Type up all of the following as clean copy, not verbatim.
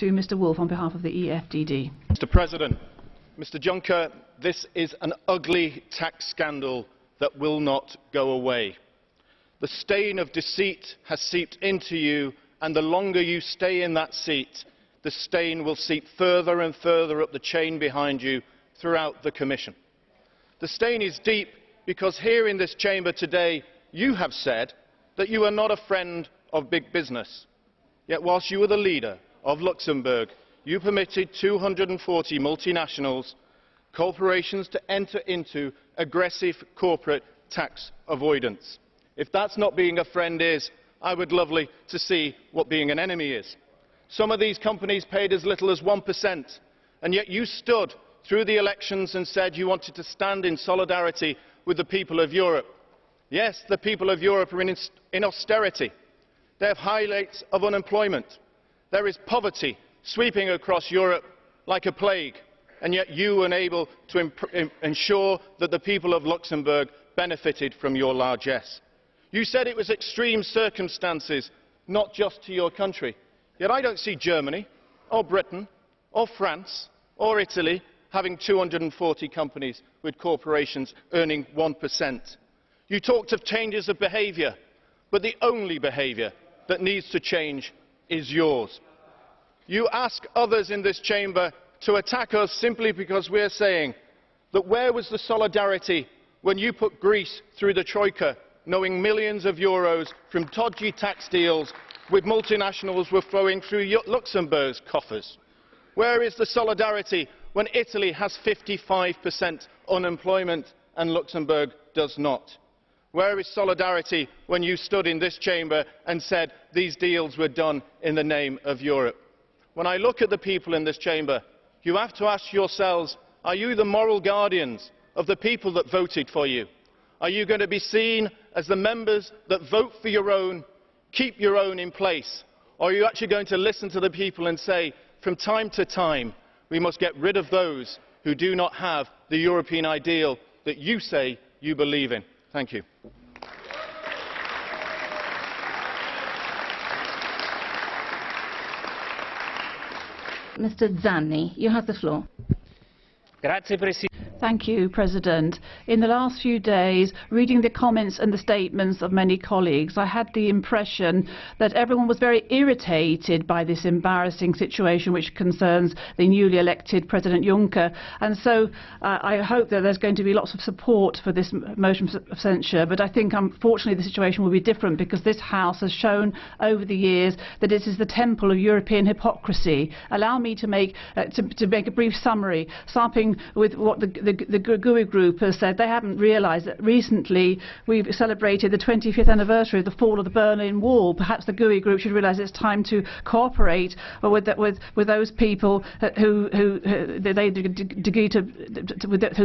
to Mr Woolfe on behalf of the EFDD. Mr President, Mr Juncker, this is an ugly tax scandal that will not go away. The stain of deceit has seeped into you, and the longer you stay in that seat, the stain will seep further and further up the chain behind you throughout the Commission. The stain is deep because here in this chamber today you have said that you are not a friend of big business. Yet whilst you were the leader of Luxembourg, you permitted 240 multinationals, corporations to enter into aggressive corporate tax avoidance. If that's not being a friend is, I would love to see what being an enemy is. Some of these companies paid as little as 1%, and yet you stood through the elections and said you wanted to stand in solidarity with the people of Europe. Yes, the people of Europe are in austerity. They have high rates of unemployment. There is poverty sweeping across Europe like a plague, and yet you were unable to ensure that the people of Luxembourg benefited from your largesse. You said it was extreme circumstances, not just to your country. Yet I don't see Germany, or Britain, or France, or Italy having 240 companies with corporations earning 1%. You talked of changes of behaviour, but the only behaviour that needs to change is yours. You ask others in this chamber to attack us simply because we're saying that where was the solidarity when you put Greece through the Troika, knowing millions of euros from dodgy tax deals with multinationals were flowing through Luxembourg's coffers? Where is the solidarity when Italy has 55% unemployment and Luxembourg does not? Where is solidarity when you stood in this chamber and said these deals were done in the name of Europe? When I look at the people in this chamber, you have to ask yourselves, are you the moral guardians of the people that voted for you? Are you going to be seen as the members that vote for your own, keep your own in place? Or are you actually going to listen to the people and say, from time to time, we must get rid of those who do not have the European ideal that you say you believe in? Thank you. Mr Zanni, you have the floor. Thank you, President. In the last few days, reading the comments and the statements of many colleagues, I had the impression that everyone was very irritated by this embarrassing situation which concerns the newly elected President Juncker. And so I hope that there's going to be lots of support for this motion of censure. But I think, unfortunately, the situation will be different because this House has shown over the years that it is the temple of European hypocrisy. Allow me to make a brief summary, starting with what the GUI group has said. They haven't realised that recently we've celebrated the 25th anniversary of the fall of the Berlin Wall. Perhaps the GUI group should realise it's time to cooperate with those people who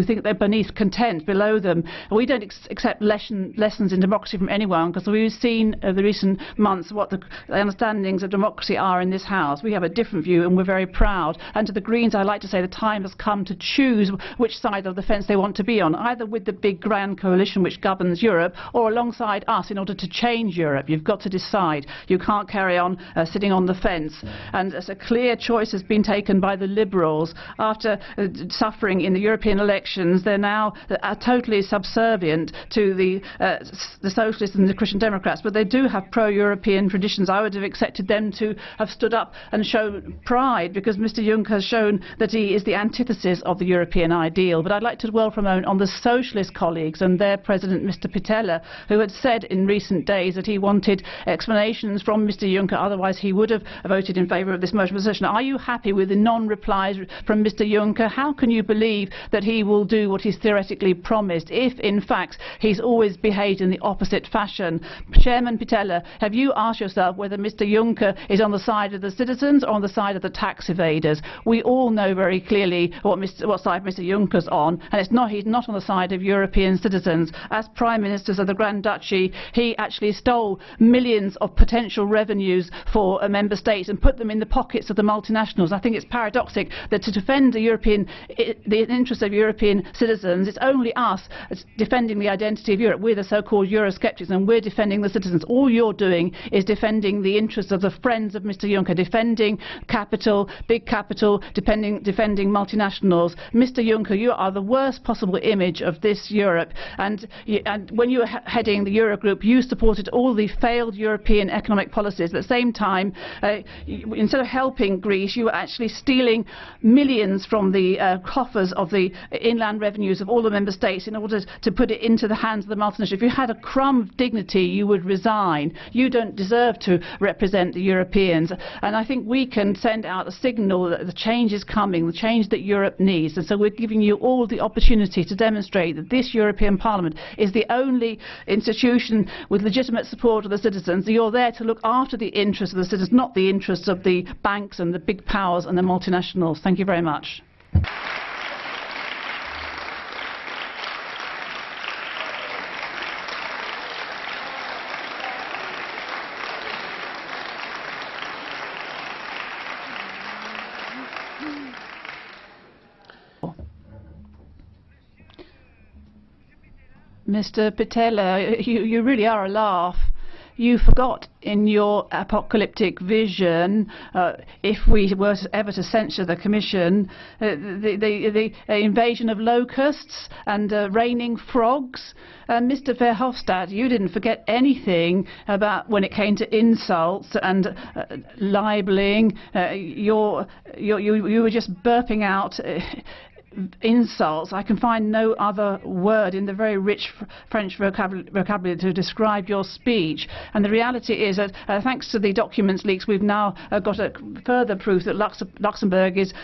think they're beneath content below them. We don't accept lessons in democracy from anyone, because we've seen over the recent months what the understandings of democracy are in this House. We have a different view and we're very proud. And to the Greens, I'd like to say the time has come to choose which side of the fence they want to be on, either with the big grand coalition which governs Europe or alongside us in order to change Europe. You've got to decide. You can't carry on sitting on the fence. And as a clear choice has been taken by the Liberals after suffering in the European elections, they're now totally subservient to the Socialists and the Christian Democrats, but they do have pro-European traditions. I would have expected them to have stood up and shown pride, because Mr Juncker has shown that he is the antithesis of the European ideal. But I'd like to dwell for a moment on the Socialist colleagues and their President, Mr Pitella, who had said in recent days that he wanted explanations from Mr Juncker, otherwise he would have voted in favour of this motion of censure. Are you happy with the non-replies from Mr Juncker? How can you believe that he will do what he's theoretically promised if, in fact, he's always behaved in the opposite fashion? Chairman Pitella, have you asked yourself whether Mr Juncker is on the side of the citizens or on the side of the tax evaders? We all know very clearly what side Mr Juncker's on, and he's not on the side of European citizens. As Prime Ministers of the Grand Duchy, he actually stole millions of potential revenues for member states and put them in the pockets of the multinationals. I think it's paradoxical that to defend the interests of European citizens, it's only us defending the identity of Europe. We're the so-called Eurosceptics, and we're defending the citizens. All you're doing is defending the interests of the friends of Mr. Juncker, defending capital, big capital, defending multinationals. Mr. Juncker, you are the worst possible image of this Europe, and when you were heading the Eurogroup, you supported all the failed European economic policies. At the same time, instead of helping Greece, you were actually stealing millions from the coffers of the inland revenues of all the member states in order to put it into the hands of the multinationals. If you had a crumb of dignity, you would resign. You don't deserve to represent the Europeans, and I think we can send out a signal that the change is coming, the change that Europe needs. And so we're giving you all the opportunity to demonstrate that this European Parliament is the only institution with legitimate support of the citizens. You're there to look after the interests of the citizens, not the interests of the banks and the big powers and the multinationals. Thank you very much. Mr. Pitella, you really are a laugh. You forgot in your apocalyptic vision, if we were ever to censure the Commission, the invasion of locusts and raining frogs. Mr. Verhofstadt, you didn't forget anything about when it came to insults and libelling. You were just burping out insults. I can find no other word in the very rich French vocabulary to describe your speech. And the reality is that thanks to the documents leaks, we've now got a further proof that Luxembourg is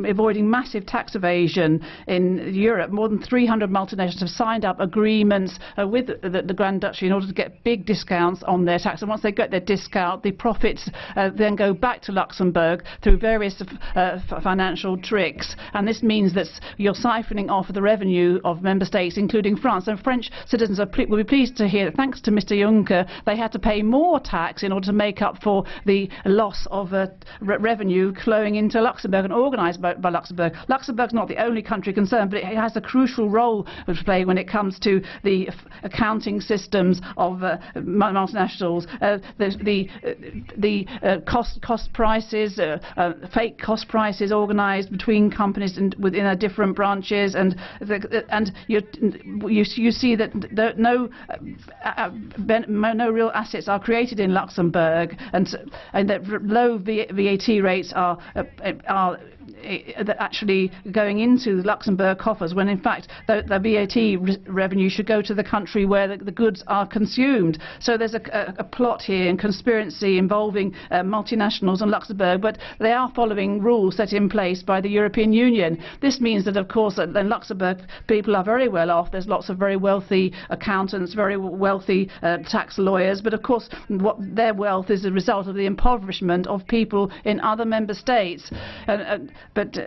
avoiding massive tax evasion in Europe. More than 300 multinationals have signed up agreements with the Grand Duchy in order to get big discounts on their tax. And once they get their discount, the profits then go back to Luxembourg through various financial tricks. And this means that you're siphoning off the revenue of member states, including France. And French citizens will be pleased to hear that thanks to Mr. Juncker, they had to pay more tax in order to make up for the loss of revenue flowing into Luxembourg and organised by Luxembourg. Luxembourg's not the only country concerned, but it has a crucial role to play when it comes to the accounting systems of multinationals. The cost prices, fake cost prices organised between companies and within different branches, and you see that no real assets are created in Luxembourg, and that low VAT rates are actually going into Luxembourg coffers, when in fact the VAT revenue should go to the country where the goods are consumed. So there's a plot here and conspiracy involving multinationals in Luxembourg, but they are following rules set in place by the European Union. This means that, of course, in Luxembourg people are very well off. There's lots of very wealthy accountants, very wealthy tax lawyers, but of course what their wealth is a result of the impoverishment of people in other member states. But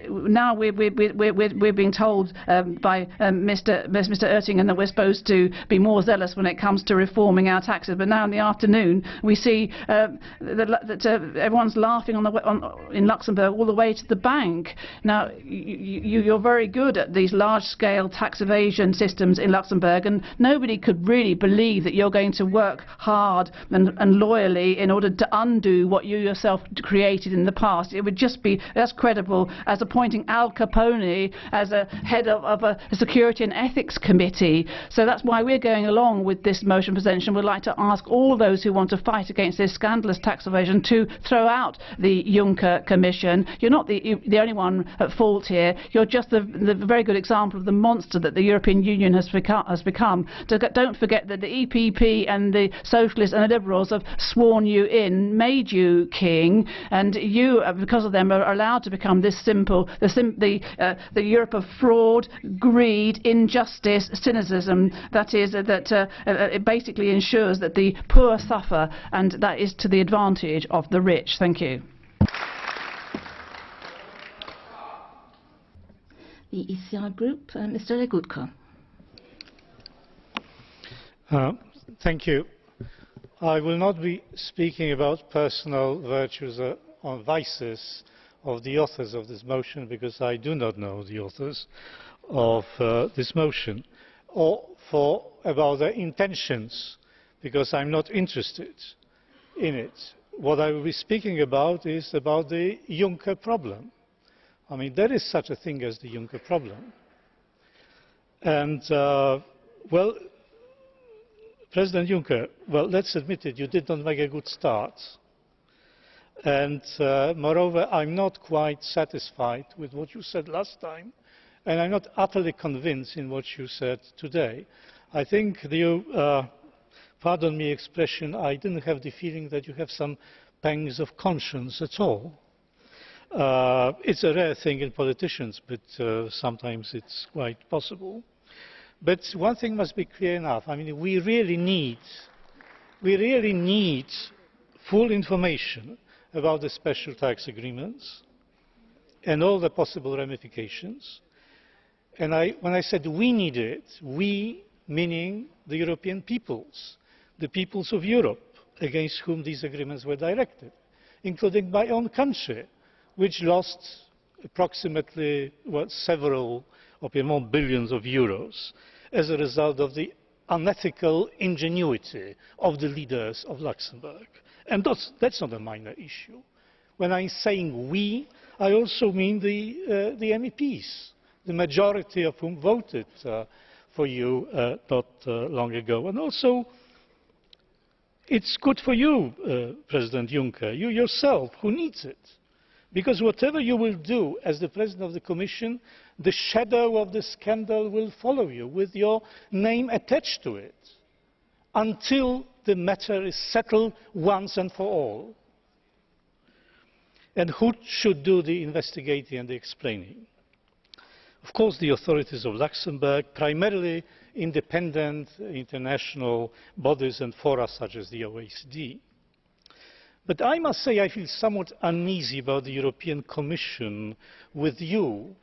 now we're being told by Mr. Oettinger that we're supposed to be more zealous when it comes to reforming our taxes. But now in the afternoon we see that everyone's laughing in Luxembourg all the way to the bank. Now you're very good at these large-scale tax evasion systems in Luxembourg, and nobody could really believe that you're going to work hard and loyally in order to undo what you yourself created in the past. It would just be as credible as appointing Al Capone as a head of a security and ethics committee. So that's why we're going along with this motion presentation. We'd like to ask all those who want to fight against this scandalous tax evasion to throw out the Juncker Commission. You're not the only one at fault here. You're just the very good example of the monster that the European Union has become. Don't forget that the EPP and the Socialists and the Liberals have sworn you in, made you king, and you, because of them, are allowed to become this simple, the Europe of fraud, greed, injustice, cynicism. That is, it basically ensures that the poor suffer, and that is to the advantage of the rich. Thank you. the ECR Group, Mr. Legutko. Thank you. I will not be speaking about personal virtues or vices of the authors of this motion, because I do not know the authors of this motion, or about their intentions, because I'm not interested in it. What I will be speaking about is about the Juncker problem. I mean, there is such a thing as the Juncker problem. And, well, President Juncker, well, let's admit it, you did not make a good start. And moreover, I'm not quite satisfied with what you said last time, and I'm not utterly convinced in what you said today. I think you, pardon me expression, I didn't have the feeling that you have some pangs of conscience at all. It's a rare thing in politicians, but sometimes it's quite possible. But one thing must be clear enough. I mean, we really need full information about the special tax agreements and all the possible ramifications. And when I said we need it, we meaning the European peoples, the peoples of Europe against whom these agreements were directed, including my own country, which lost approximately several or more billions of euros as a result of the unethical ingenuity of the leaders of Luxembourg. And that's not a minor issue. When I'm saying we, I also mean the MEPs, the majority of whom voted for you not long ago. And also, it's good for you, President Juncker, you yourself, who needs it. Because whatever you will do as the President of the Commission, the shadow of the scandal will follow you with your name attached to it until the matter is settled once and for all. And who should do the investigating and the explaining? Of course, the authorities of Luxembourg, primarily independent international bodies and fora such as the OECD. But I must say I feel somewhat uneasy about the European Commission with you,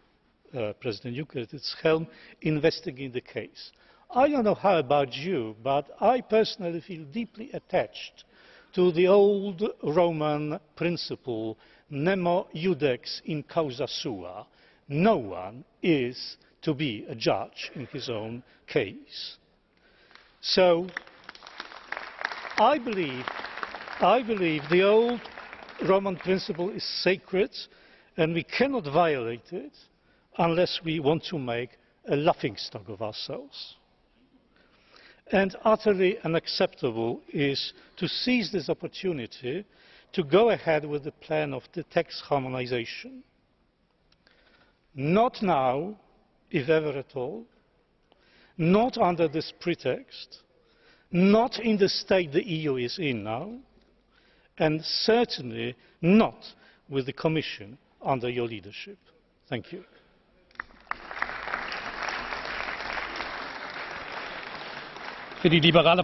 President Juncker, at its helm, investigating the case. I don't know how about you, but I personally feel deeply attached to the old Roman principle, nemo iudex in causa sua. No one is to be a judge in his own case. So I believe the old Roman principle is sacred, and we cannot violate it unless we want to make a laughingstock of ourselves. And utterly unacceptable is to seize this opportunity to go ahead with the plan of the tax harmonization. Not now, if ever at all, not under this pretext, not in the state the EU is in now, and certainly not with the Commission under your leadership. Thank you. Für die liberale